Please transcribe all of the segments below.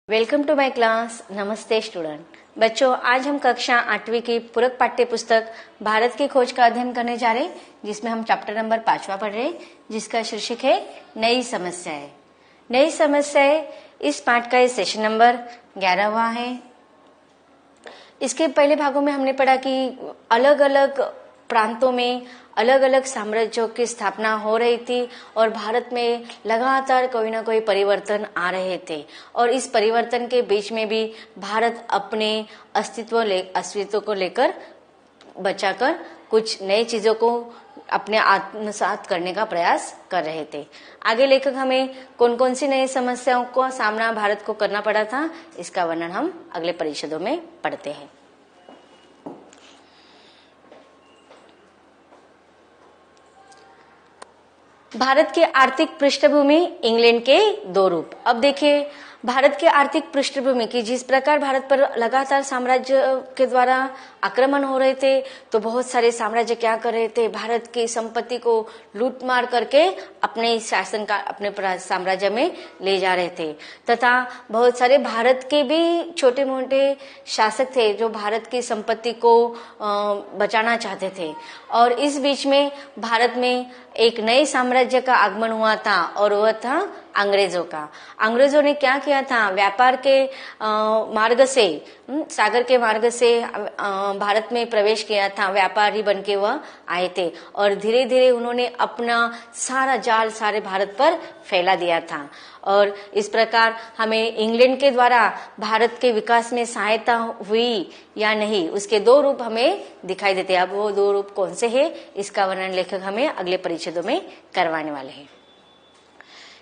Welcome to my class. नमस्ते student. बच्चों, आज हम कक्षा 8वीं की पूरक पाठ्य पुस्तक भारत की खोज का अध्ययन करने जा रहे, जिसमें हम चैप्टर नंबर 5वां पढ़ रहे, जिसका शीर्षक है नई समस्याएं। नई समस्याएं इस पाठ का ये सेशन नंबर 11वां है। इसके पहले भागों में हमने पढ़ा कि अलग अलग प्रांतों में अलग अलग साम्राज्यों की स्थापना हो रही थी और भारत में लगातार कोई ना कोई परिवर्तन आ रहे थे और इस परिवर्तन के बीच में भी भारत अपने अस्तित्व को लेकर बचाकर कुछ नई चीजों को अपने आत्मसात करने का प्रयास कर रहे थे। आगे लेखक हमें कौन कौन सी नई समस्याओं का सामना भारत को करना पड़ा था, इसका वर्णन हम अगले परिच्छेदों में पढ़ते हैं। भारत की आर्थिक पृष्ठभूमि, इंग्लैंड के दो रूप। अब देखिए, भारत की आर्थिक पृष्ठभूमि की जिस प्रकार भारत पर लगातार साम्राज्य के द्वारा आक्रमण हो रहे थे, तो बहुत सारे साम्राज्य क्या कर रहे थे, भारत की संपत्ति को लूट मार करके अपने शासन का अपने साम्राज्य में ले जा रहे थे। तथा बहुत सारे भारत के भी छोटे मोटे शासक थे जो भारत की संपत्ति को बचाना चाहते थे। और इस बीच में भारत में एक नए साम्राज्य का आगमन हुआ था और वह था अंग्रेजों का। अंग्रेजों ने क्या किया था, व्यापार के मार्ग से, सागर के मार्ग से भारत में प्रवेश किया था। व्यापारी बन के वह आए थे और धीरे धीरे उन्होंने अपना सारा जाल सारे भारत पर फैला दिया था। और इस प्रकार हमें इंग्लैंड के द्वारा भारत के विकास में सहायता हुई या नहीं, उसके दो रूप हमें दिखाई देते हैं। अब वो दो रूप कौन से हैं, इसका वर्णन लेखक हमें अगले परिच्छेदों में करवाने वाले हैं।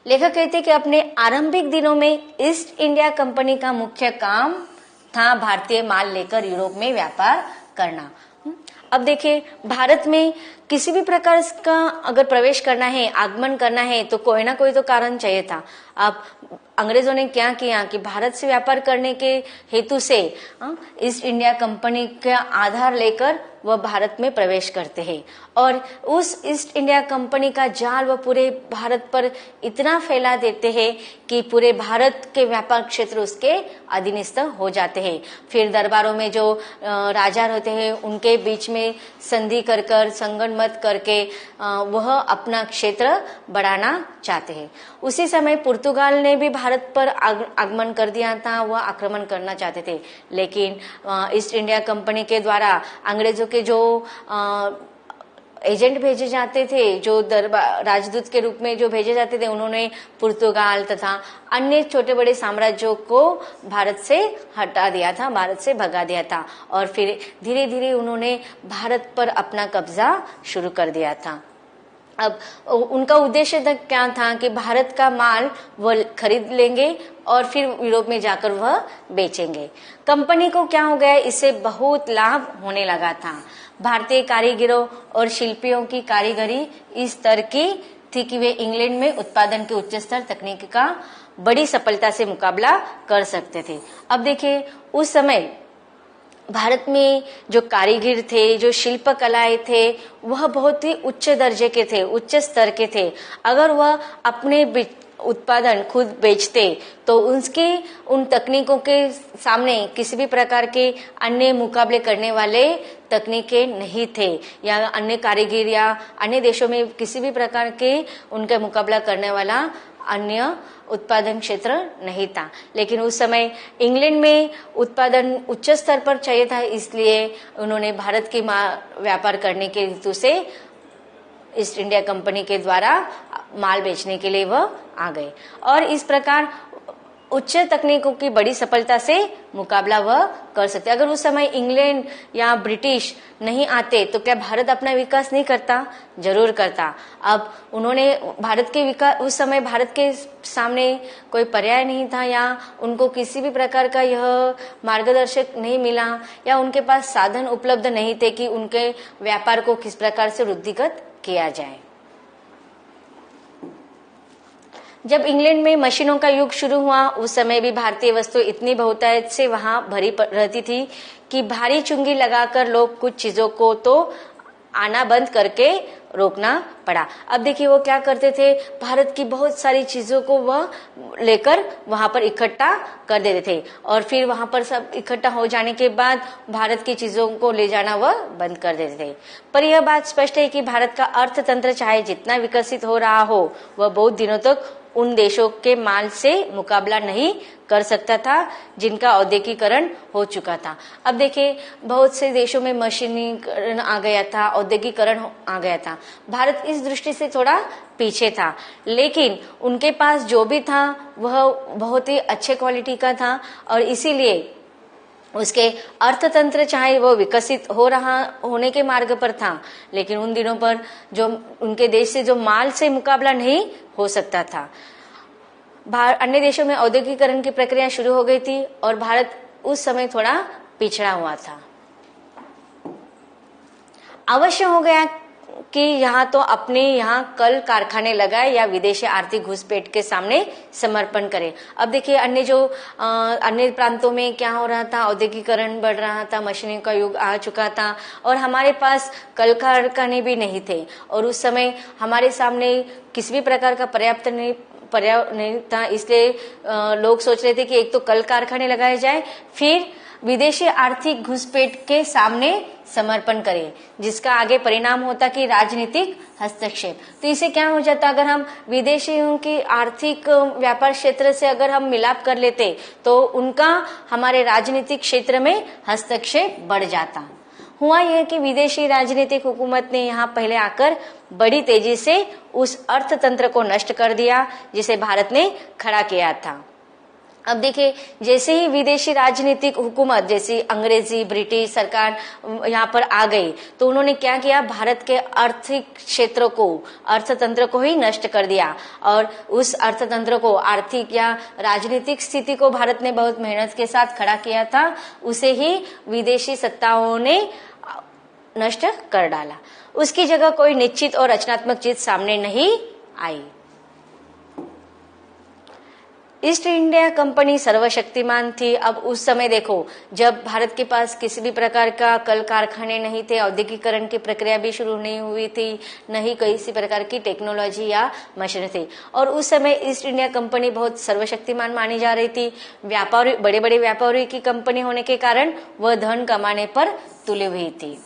लेखक कहते हैं कि अपने आरंभिक दिनों में ईस्ट इंडिया कंपनी का मुख्य काम था भारतीय माल लेकर यूरोप में व्यापार करना। अब देखिए, भारत में किसी भी प्रकार का अगर प्रवेश करना है, आगमन करना है, तो कोई ना कोई तो कारण चाहिए था। अब अंग्रेजों ने क्या किया कि भारत से व्यापार करने के हेतु से ईस्ट इंडिया कंपनी का आधार लेकर वह भारत में प्रवेश करते हैं और उस ईस्ट इंडिया कंपनी का जाल वह पूरे भारत पर इतना फैला देते हैं कि पूरे भारत के व्यापार क्षेत्र उसके अधीनस्थ हो जाते हैं। फिर दरबारों में जो राजा रहते हैं उनके बीच में संधि कर कर संगठन करके वह अपना क्षेत्र बढ़ाना चाहते हैं। उसी समय पुर्तगाल ने भी भारत पर आगमन कर दिया था, वह आक्रमण करना चाहते थे। लेकिन ईस्ट इंडिया कंपनी के द्वारा अंग्रेजों के जो एजेंट भेजे जाते थे, जो दरबार राजदूत के रूप में जो भेजे जाते थे, उन्होंने पुर्तगाल तथा अन्य छोटे बड़े साम्राज्यों को भारत से हटा दिया था, भारत से भगा दिया था और फिर धीरे धीरे उन्होंने भारत पर अपना कब्जा शुरू कर दिया था। अब उनका उद्देश्य क्या था कि भारत का माल वह खरीद लेंगे और फिर यूरोप में जाकर वह बेचेंगे। कंपनी को क्या हो गया, इससे बहुत लाभ होने लगा था। भारतीय कारीगरों और शिल्पियों की कारीगरी इस स्तर की थी कि वे इंग्लैंड में उत्पादन के उच्च स्तर तकनीक का बड़ी सफलता से मुकाबला कर सकते थे। अब देखिए, उस समय भारत में जो कारीगर थे, जो शिल्प कलाएं थे, वह बहुत ही उच्च दर्जे के थे, उच्च स्तर के थे। अगर वह अपने उत्पादन खुद बेचते तो उन तकनीकों के सामने किसी भी प्रकार के अन्य मुकाबले करने वाले तकनीकें नहीं थे, या अन्य कारीगर या अन्य देशों में किसी भी प्रकार के उनका मुकाबला करने वाला अन्य उत्पादन क्षेत्र नहीं था। लेकिन उस समय इंग्लैंड में उत्पादन उच्च स्तर पर चाहिए था, इसलिए उन्होंने भारत के व्यापार करने के हेतु से ईस्ट इंडिया कंपनी के द्वारा माल बेचने के लिए वह आ गए और इस प्रकार उच्च तकनीकों की बड़ी सफलता से मुकाबला वह कर सकते। अगर उस समय इंग्लैंड या ब्रिटिश नहीं आते तो क्या भारत अपना विकास नहीं करता? जरूर करता। अब उन्होंने भारत के विकास, उस समय भारत के सामने कोई पर्याय नहीं था या उनको किसी भी प्रकार का यह मार्गदर्शक नहीं मिला या उनके पास साधन उपलब्ध नहीं थे कि उनके व्यापार को किस प्रकार से वृद्धिगत किया जाए। जब इंग्लैंड में मशीनों का युग शुरू हुआ, उस समय भी भारतीय वस्तु इतनी बहुतायत से वहां भरी रहती थी कि भारी चुंगी लगाकर लोग कुछ चीजों को तो आना बंद करके रोकना पड़ा। अब देखिए वो क्या करते थे, भारत की बहुत सारी चीजों को वह लेकर वहां पर इकट्ठा कर देते थे और फिर वहां पर सब इकट्ठा हो जाने के बाद भारत की चीजों को ले जाना वह बंद कर देते थे। पर यह बात स्पष्ट है कि भारत का अर्थतंत्र चाहे जितना विकसित हो रहा हो, वह बहुत दिनों तक उन देशों के माल से मुकाबला नहीं कर सकता था जिनका औद्योगिकरण हो चुका था। अब देखिए बहुत से देशों में मशीनीकरण आ गया था, औद्योगिकरण आ गया था। भारत इस दृष्टि से थोड़ा पीछे था, लेकिन उनके पास जो भी था वह बहुत ही अच्छे क्वालिटी का था और इसीलिए उसके अर्थतंत्र चाहे वो विकसित होने के मार्ग पर था, लेकिन उन दिनों पर जो उनके देश से जो माल से मुकाबला नहीं हो सकता था। अन्य देशों में औद्योगिकरण की प्रक्रिया शुरू हो गई थी और भारत उस समय थोड़ा पिछड़ा हुआ था। अवश्य हो गया कि यहाँ तो अपने यहाँ कल कारखाने लगाए या विदेशी आर्थिक घुसपैठ के सामने समर्पण करें। अब देखिए अन्य प्रांतों में क्या हो रहा था, औद्योगिकरण बढ़ रहा था, मशीनों का युग आ चुका था और हमारे पास कल कारखाने भी नहीं थे और उस समय हमारे सामने किसी भी प्रकार का पर्याप्त नहीं था। इसलिए लोग सोच रहे थे कि एक तो कल कारखाने लगाए जाए, फिर विदेशी आर्थिक घुसपैठ के सामने समर्पण करें, जिसका आगे परिणाम होता कि राजनीतिक हस्तक्षेप। तो इसे क्या हो जाता, अगर हम विदेशियों की आर्थिक व्यापार क्षेत्र से अगर हम मिलाप कर लेते तो उनका हमारे राजनीतिक क्षेत्र में हस्तक्षेप बढ़ जाता। हुआ यह कि विदेशी राजनीतिक हुकूमत ने यहाँ पहले आकर बड़ी तेजी से उस अर्थतंत्र को नष्ट कर दिया जिसे भारत ने खड़ा किया था। अब देखिए जैसे ही विदेशी राजनीतिक हुकूमत जैसी अंग्रेजी ब्रिटिश सरकार यहाँ पर आ गई तो उन्होंने क्या किया, भारत के आर्थिक क्षेत्र को अर्थतंत्र को ही नष्ट कर दिया और उस अर्थतंत्र को आर्थिक या राजनीतिक स्थिति को भारत ने बहुत मेहनत के साथ खड़ा किया था, उसे ही विदेशी सत्ताओं ने नष्ट कर डाला। उसकी जगह कोई निश्चित और रचनात्मक चीज सामने नहीं आई। ईस्ट इंडिया कंपनी सर्वशक्तिमान थी। अब उस समय देखो, जब भारत के पास किसी भी प्रकार का कल कारखाने नहीं थे, औद्योगिकरण की प्रक्रिया भी शुरू नहीं हुई थी, नहीं किसी प्रकार की टेक्नोलॉजी या मशीन थी और उस समय ईस्ट इंडिया कंपनी बहुत सर्वशक्तिमान मानी जा रही थी। व्यापारी, बड़े बड़े व्यापारी की कंपनी होने के कारण वह धन कमाने पर तुली हुई थी।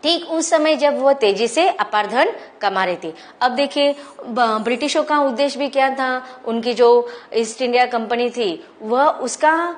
ठीक उस समय जब वह तेजी से अपार धन कमा रही थी। अब देखिए ब्रिटिशों का उद्देश्य भी क्या था, उनकी जो ईस्ट इंडिया कंपनी थी वह उसका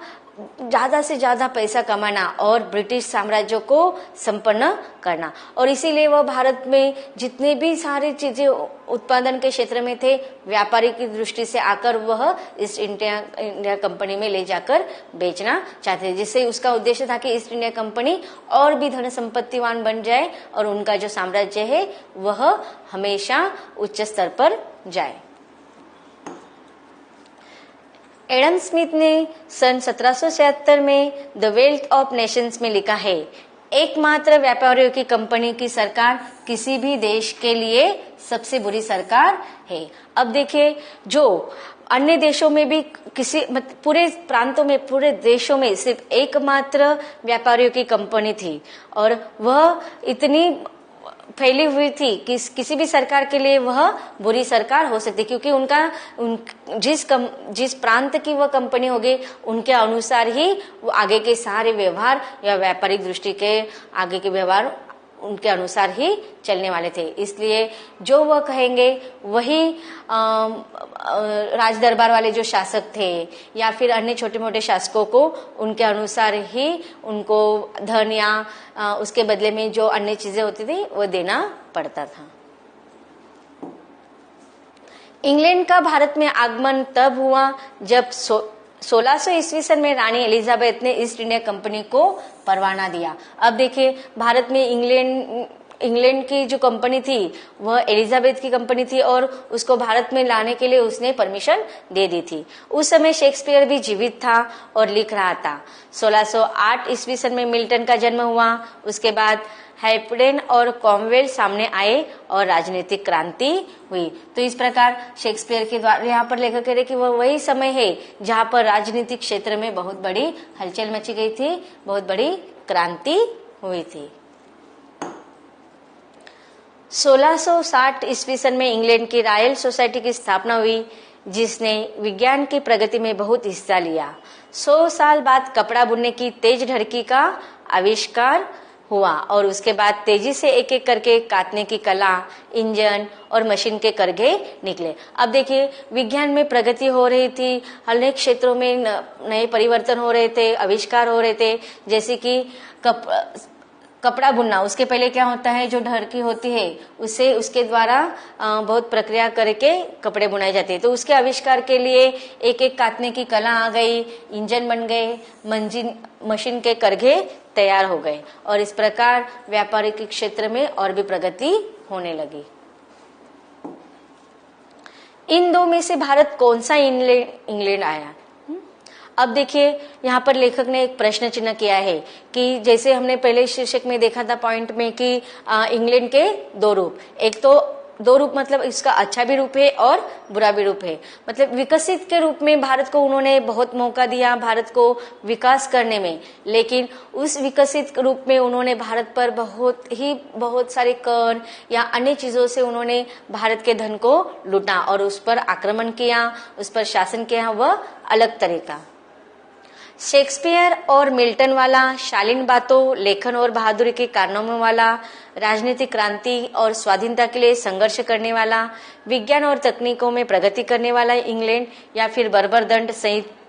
ज्यादा से ज्यादा पैसा कमाना और ब्रिटिश साम्राज्य को संपन्न करना और इसीलिए वह भारत में जितने भी सारी चीजें उत्पादन के क्षेत्र में थे, व्यापारी की दृष्टि से आकर वह ईस्ट इंडिया कंपनी में ले जाकर बेचना चाहते थे, जिससे उसका उद्देश्य था कि ईस्ट इंडिया कंपनी और भी धन संपत्तिवान बन जाए और उनका जो साम्राज्य है वह हमेशा उच्च स्तर पर जाए। एडम स्मिथ ने सन 1776 में द वेल्थ ऑफ नेशंस में लिखा है, एकमात्र व्यापारियों की कंपनी की सरकार किसी भी देश के लिए सबसे बुरी सरकार है। अब देखिए जो अन्य देशों में भी पूरे प्रांतों में, पूरे देशों में सिर्फ एकमात्र व्यापारियों की कंपनी थी और वह इतनी फैली हुई थी कि किसी भी सरकार के लिए वह बुरी सरकार हो सकती, क्योंकि जिस प्रांत की वह कंपनी होगी उनके अनुसार ही वो आगे के सारे व्यवहार या व्यापारिक दृष्टि के आगे के व्यवहार उनके अनुसार ही चलने वाले थे। इसलिए जो वह कहेंगे वही राज दरबार वाले जो शासक थे या फिर अन्य छोटे मोटे शासकों को उनके अनुसार ही उनको धन या उसके बदले में जो अन्य चीजें होती थी वो देना पड़ता था। इंग्लैंड का भारत में आगमन तब हुआ जब 1600 ईस्वी सन में रानी एलिजाबेथ ने ईस्ट इंडिया कंपनी को परवाना दिया। अब देखिए भारत में इंग्लैंड की जो कंपनी थी वह एलिजाबेथ की कंपनी थी और उसको भारत में लाने के लिए उसने परमिशन दे दी थी। उस समय शेक्सपियर भी जीवित था और लिख रहा था। 1608 ईस्वी सन में मिल्टन का जन्म हुआ। उसके बाद हैम्पडेन और कॉमवेल सामने आए और राजनीतिक क्रांति हुई। तो इस प्रकार शेक्सपियर के द्वारा यहाँ पर लेखक कह रहे कि वह वही समय है जहाँ पर राजनीतिक क्षेत्र में बहुत बड़ी हलचल मची गई थी, बहुत बड़ी क्रांति हुई थी। 1660 ईस्वी सन में इंग्लैंड की रॉयल सोसाइटी की स्थापना हुई, जिसने विज्ञान की प्रगति में बहुत हिस्सा लिया। 100 साल बाद कपड़ा बुनने की तेज ढरकी का आविष्कार हुआ और उसके बाद तेजी से एक एक करके काटने की कला, इंजन और मशीन के करघे निकले। अब देखिए, विज्ञान में प्रगति हो रही थी, अनेक क्षेत्रों में नए परिवर्तन हो रहे थे, आविष्कार हो रहे थे, जैसे कि कपड़ा बुनना। उसके पहले क्या होता है, जो ढरकी होती है उससे उसके द्वारा बहुत प्रक्रिया करके कपड़े बुनाए जाते हैं। तो उसके आविष्कार के लिए एक एक काटने की कला आ गई, इंजन बन गए, मशीन के करघे तैयार हो गए और इस प्रकार व्यापारिक क्षेत्र में और भी प्रगति होने लगी। इन दो में से भारत कौन सा इंग्लैंड आया? अब देखिए, यहाँ पर लेखक ने एक प्रश्न चिन्ह किया है कि जैसे हमने पहले शीर्षक में देखा था पॉइंट में कि इंग्लैंड के दो रूप, एक तो दो रूप मतलब इसका अच्छा भी रूप है और बुरा भी रूप है। मतलब विकसित के रूप में भारत को उन्होंने बहुत मौका दिया भारत को विकास करने में, लेकिन उस विकसित रूप में उन्होंने भारत पर बहुत सारे कर या अन्य चीजों से उन्होंने भारत के धन को लूटा और उस पर आक्रमण किया, उस पर शासन किया, वह अलग तरीका। शेक्सपियर और मिल्टन वाला, शालीन बातों, लेखन और बहादुरी के कारनामों वाला, राजनीतिक क्रांति और स्वाधीनता के लिए संघर्ष करने वाला, विज्ञान और तकनीकों में प्रगति करने वाला इंग्लैंड, या फिर बर्बर दंड संहिता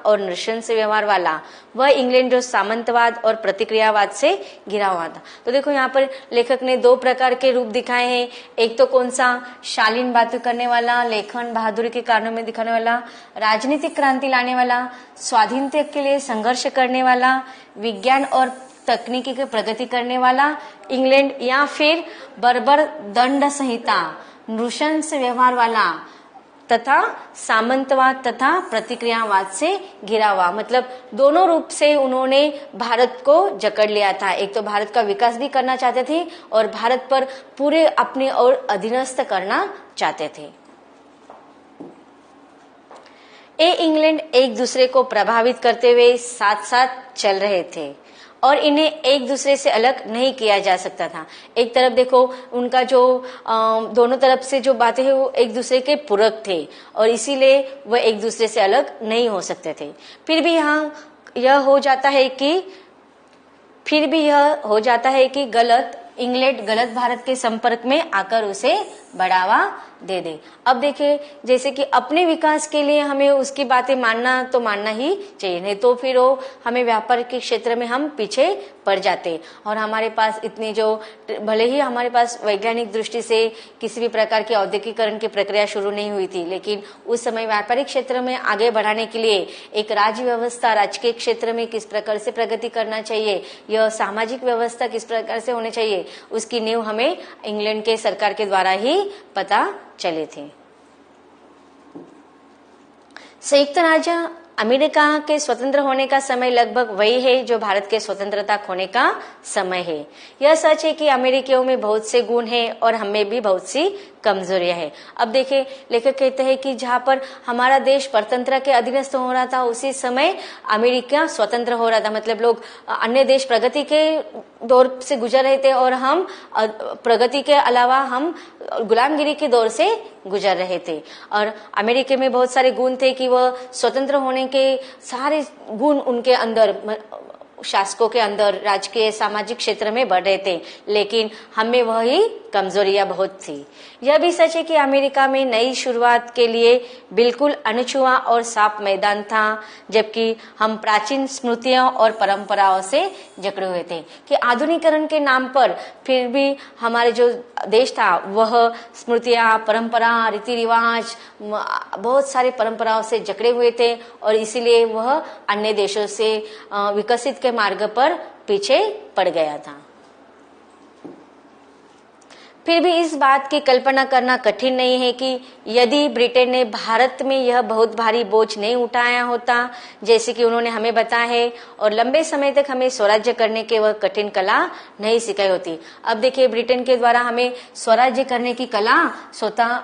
और नृशंस व्यवहार वाला वह इंग्लैंड जो सामंतवाद और प्रतिक्रियावाद से घिरा हुआ था। तो देखो, यहाँ पर लेखक ने दो प्रकार के रूप दिखाए हैं। एक तो कौन सा, शालीन बातें करने वाला, लेखन बहादुरी के कारणों में दिखाने वाला, राजनीतिक क्रांति लाने वाला, स्वाधीनता के लिए संघर्ष करने वाला, विज्ञान और तकनीकी की प्रगति करने वाला इंग्लैंड, या फिर बर्बर दंड संहिता, नृशंस व्यवहार वाला तथा सामंतवाद तथा प्रतिक्रियावाद से घिरा हुआ। मतलब दोनों रूप से उन्होंने भारत को जकड़ लिया था। एक तो भारत का विकास भी करना चाहते थे और भारत पर पूरे अपने और अधीनस्थ करना चाहते थे। ये इंग्लैंड एक दूसरे को प्रभावित करते हुए साथ साथ चल रहे थे और इन्हें एक दूसरे से अलग नहीं किया जा सकता था। एक तरफ देखो, उनका जो दोनों तरफ से जो बातें हैं वो एक दूसरे के पूरक थे और इसीलिए वह एक दूसरे से अलग नहीं हो सकते थे। फिर भी यह हो जाता है कि इंग्लैंड गलत भारत के संपर्क में आकर उसे बढ़ावा दे दे। अब देखिए, जैसे कि अपने विकास के लिए हमें उसकी बातें मानना ही चाहिए, नहीं तो फिर वो हमें व्यापार के क्षेत्र में हम पीछे पड़ जाते और हमारे पास इतनी जो, भले ही हमारे पास वैज्ञानिक दृष्टि से किसी भी प्रकार की औद्योगिकरण की प्रक्रिया शुरू नहीं हुई थी, लेकिन उस समय व्यापारिक क्षेत्र में आगे बढ़ाने के लिए एक राज्य व्यवस्था, राजकीय क्षेत्र में किस प्रकार से प्रगति करना चाहिए, यह सामाजिक व्यवस्था किस प्रकार से होनी चाहिए, उसकी नींव हमें इंग्लैंड के सरकार के द्वारा ही पता चले थे। संयुक्त राज्य अमेरिका के स्वतंत्र होने का समय लगभग वही है जो भारत के स्वतंत्रता खोने का समय है। यह सच है कि अमेरिकियों में बहुत से गुण हैं और हमें भी बहुत सी कमजोरियां हैं। अब देखिए, लेखक कहते हैं कि जहां पर हमारा देश परतंत्र के अधीनस्थ हो रहा था, उसी समय अमेरिका स्वतंत्र हो रहा था। मतलब लोग, अन्य देश प्रगति के दौर से गुजर रहे थे और हम प्रगति के अलावा हम गुलामगिरी के दौर से गुजर रहे थे। और अमेरिका में बहुत सारे गुण थे कि वह स्वतंत्र होने के सारे गुण उनके अंदर, शासकों के अंदर, राजकीय सामाजिक क्षेत्र में बढ़ रहे थे, लेकिन हमें वही कमजोरियां बहुत थी। यह भी सच है कि अमेरिका में नई शुरुआत के लिए बिल्कुल अनछुआ और साफ मैदान था, जबकि हम प्राचीन स्मृतियों और परंपराओं से जकड़े हुए थे। कि आधुनिकीकरण के नाम पर फिर भी हमारे जो देश था वह स्मृतियां, परंपरा, रीति रिवाज, बहुत सारे परंपराओं से जकड़े हुए थे और इसीलिए वह अन्य देशों से विकसित के मार्ग पर पीछे पड़ गया था। फिर भी इस बात की कल्पना करना कठिन नहीं है कि यदि ब्रिटेन ने भारत में यह बहुत भारी बोझ नहीं उठाया होता जैसे कि उन्होंने हमें बताया है, और लंबे समय तक हमें स्वराज्य करने के वह कठिन कला नहीं सिखाई होती। अब देखिए, ब्रिटेन के द्वारा हमें स्वराज्य करने की कला, स्वतः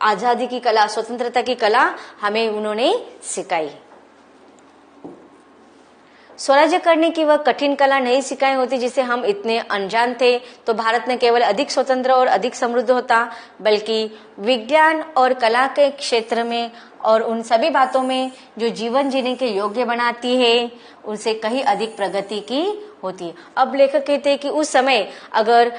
आजादी की कला, स्वतंत्रता की कला हमें उन्होंने सिखाई। स्वराज्य करने की वह कठिन कला नहीं सिखाई होती जिसे हम इतने अनजान थे तो भारत न केवल अधिक स्वतंत्र और अधिक समृद्ध होता बल्कि विज्ञान और कला के क्षेत्र में और उन सभी बातों में जो जीवन जीने के योग्य बनाती है उनसे कहीं अधिक प्रगति की होती है। अब लेखक कहते हैं कि उस समय अगर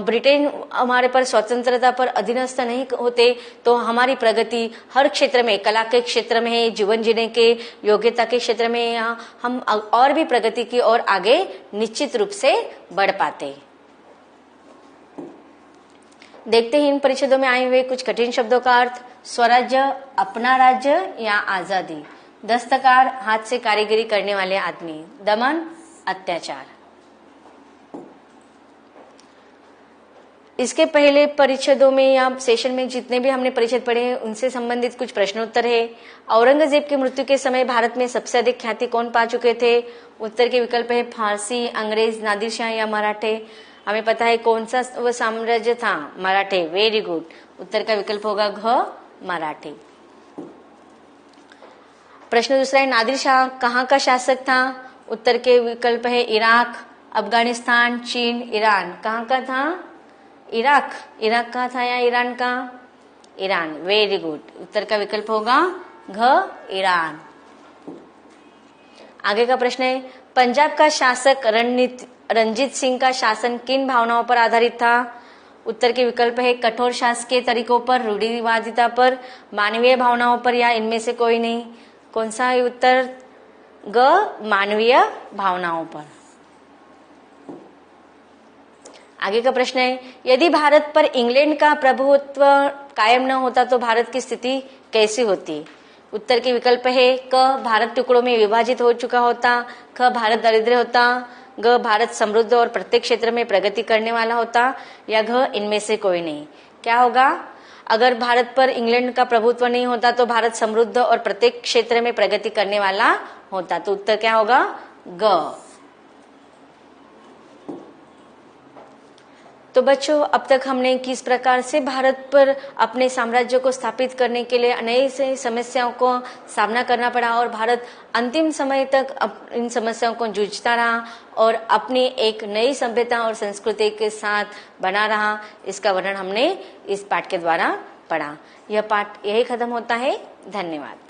ब्रिटेन हमारे पर स्वतंत्रता पर अधीनस्थ नहीं होते तो हमारी प्रगति हर क्षेत्र में, कला के क्षेत्र में, जीवन जीने के योग्यता के क्षेत्र में हम और भी प्रगति की और आगे निश्चित रूप से बढ़ पाते। देखते हैं इन परिच्छेदों में आए हुए कुछ कठिन शब्दों का अर्थ। स्वराज्य, अपना राज्य या आजादी। दस्तकार, हाथ से कारीगरी करने वाले आदमी। दमन, अत्याचार। इसके पहले परिच्छेदों में या सेशन में जितने भी हमने परिच्छेद पढ़े हैं उनसे संबंधित कुछ प्रश्नोत्तर है। औरंगजेब की मृत्यु के समय भारत में सबसे अधिक ख्याति कौन पा चुके थे? उत्तर के विकल्प है फारसी, अंग्रेज, नादिर शाह या मराठे। हमें पता है कौन सा वो साम्राज्य था? मराठे। Very good. उत्तर का विकल्प होगा घ, मराठे। प्रश्न दूसरा है नादिर शाह कहाँ का शासक था? उत्तर के विकल्प है इराक, अफगानिस्तान, चीन, ईरान। कहाँ का था? इराक। इराक का था या ईरान का? ईरान। Very good. उत्तर का विकल्प होगा घ, ईरान। आगे का प्रश्न है पंजाब का शासक रणजीत सिंह का शासन किन भावनाओं पर आधारित था? उत्तर के विकल्प है कठोर शासकीय तरीकों पर, रूढ़िवादिता पर, मानवीय भावनाओं पर या इनमें से कोई नहीं। कौन सा है उत्तर? ग, मानवीय भावनाओं पर। आगे का प्रश्न है यदि भारत पर इंग्लैंड का प्रभुत्व कायम न होता तो भारत की स्थिति कैसी होती? उत्तर के विकल्प है क, भारत टुकड़ों में विभाजित हो चुका होता, ख, भारत दरिद्र होता, ग, भारत समृद्ध और प्रत्येक क्षेत्र में प्रगति करने वाला होता, या घ, इनमें से कोई नहीं। क्या होगा? अगर भारत पर इंग्लैंड का प्रभुत्व नहीं होता तो भारत समृद्ध और प्रत्येक क्षेत्र में प्रगति करने वाला होता। तो उत्तर क्या होगा? ग। तो बच्चों अब तक हमने किस प्रकार से भारत पर अपने साम्राज्य को स्थापित करने के लिए नई से समस्याओं को सामना करना पड़ा और भारत अंतिम समय तक इन समस्याओं को जूझता रहा और अपनी एक नई सभ्यता और संस्कृति के साथ बना रहा, इसका वर्णन हमने इस पाठ के द्वारा पढ़ा। यह पाठ यही खत्म होता है। धन्यवाद।